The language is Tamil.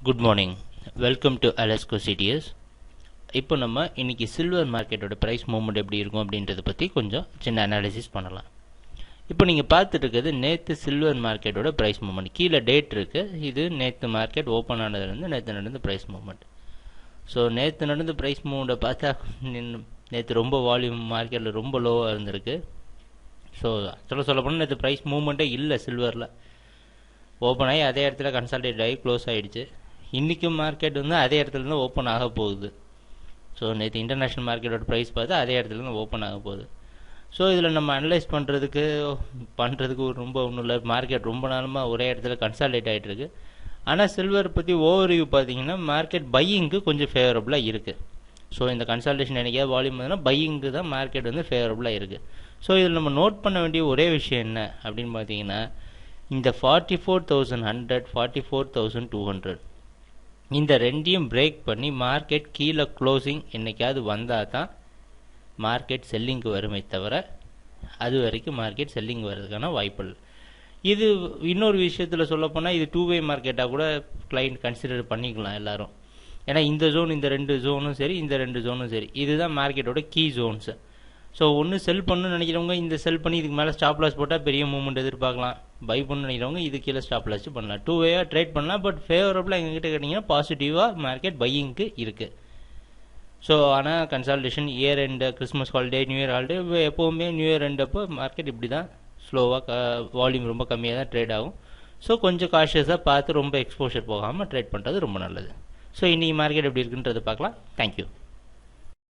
Good morning, welcome to Alasco CDS. இப்போ நம்ம இன்னைக்கு சில்வர் மார்க்கெட்டோட ப்ரைஸ் மூவ்மெண்ட் எப்படி இருக்கும் அப்படின்றத பற்றி கொஞ்சம் சின்ன அனாலிசிஸ் பண்ணலாம். இப்போ நீங்கள் பார்த்துட்டு இருக்கிறது நேற்று சில்வர் மார்க்கெட்டோட ப்ரைஸ் மூவ்மெண்ட். கீழே டேட் இருக்குது. இது நேற்று மார்க்கெட் ஓப்பன் ஆனதுலேருந்து நேற்று நடந்த ப்ரைஸ் மூவ்மெண்ட். ஸோ நேற்று நடந்த ப்ரைஸ் மூவ்மெண்ட்டை பார்த்தா நேற்று ரொம்ப வால்யூம் மார்க்கெட்டில் ரொம்ப லோவாக இருந்திருக்கு. ஸோ ஆக்சுவலாக சொல்ல போனால் நேற்று ப்ரைஸ் மூவ்மெண்ட்டே இல்லை. சில்வரில் ஓப்பன் ஆகி அதே இடத்துல கன்சால்டேட் ஆகி க்ளோஸ் ஆகிடுச்சு. இன்றைக்கும் மார்க்கெட் வந்து அதே இடத்துலேருந்து ஓப்பன் ஆக போகுது. ஸோ நேற்று இன்டர்நேஷ்னல் மார்க்கெட்டோட ப்ரைஸ் பார்த்து அதே இடத்துலேருந்து ஓப்பன் ஆக போகுது. ஸோ இதில் நம்ம அனலைஸ் பண்ணுறதுக்கு ரொம்ப ஒன்றும் இல்லை. மார்க்கெட் ரொம்ப நாளமாக ஒரே இடத்துல கன்சால்டேட் ஆகிட்டு இருக்கு. ஆனால் சில்வர் பற்றி ஓவர்வியூ பார்த்தீங்கன்னா மார்க்கெட் பையிங்க்கு கொஞ்சம் ஃபேவரபுளாக இருக்குது. ஸோ இந்த கன்சால்டேஷன் என்னைக்காவது வால்யூம் வந்து பையிங்க்கு தான் மார்க்கெட் வந்து ஃபேவரபுளாக இருக்குது. ஸோ இதில் நம்ம நோட் பண்ண வேண்டிய ஒரே விஷயம் என்ன அப்படின்னு பார்த்தீங்கன்னா, இந்த 44,100 44,200 இந்த ரெண்டையும் பிரேக் பண்ணி மார்க்கெட் கீழே க்ளோசிங் என்னைக்காவது வந்தால் தான் மார்க்கெட் செல்லிங்க்கு வருமே தவிர அது வரைக்கும் மார்க்கெட் செல்லிங் வர்றதுக்கான வாய்ப்பு இல்லை. இது இன்னொரு விஷயத்தில் சொல்லப்போனால் இது 2-வே மார்க்கெட்டாக கூட கிளைண்ட் கன்சிடர் பண்ணிக்கலாம் எல்லாரும். ஏன்னா இந்த ஜோன், இந்த ரெண்டு ஜோனும் சரி, இந்த ரெண்டு ஜோனும் சரி, இதுதான் மார்க்கெட்டோட கீ ஜோன்ஸு. ஸோ ஒன்று செல் பண்ணணும்னு நினைக்கிறவங்க இந்த செல் பண்ணி இதுக்கு மேலே ஸ்டாப் லாஸ் போட்டால் பெரிய மூவ்மெண்ட் எதிர்பார்க்கலாம். பை பண்ணணும்னு நினைக்கிறவங்க இது கீழே ஸ்டாப் லாஸ் பண்ணலாம். 2-வேயாக ட்ரேட் பண்ணலாம். பட் ஃபேவரபுளாக எங்ககிட்ட கேட்டிங்கன்னா பாசிட்டிவாக மார்க்கெட் பையிங்க்கு இருக்குது. ஸோ ஆனால் consolidation year end, Christmas holiday, new year holiday, எப்போவுமே நியூ இயர் எண்டு அப்போ மார்க்கெட் இப்படி தான் ஸ்லோவாக வால்யூம் ரொம்ப கம்மியாக தான் ட்ரேட் ஆகும். ஸோ கொஞ்சம் காஷியஸாக பார்த்து ரொம்ப எக்ஸ்போஷர் போகாமல் ட்ரேட் பண்ணுறது ரொம்ப நல்லது. ஸோ இன்றைக்கி மார்க்கெட் எப்படி இருக்குன்றதை பார்க்கலாம். தேங்க்யூ.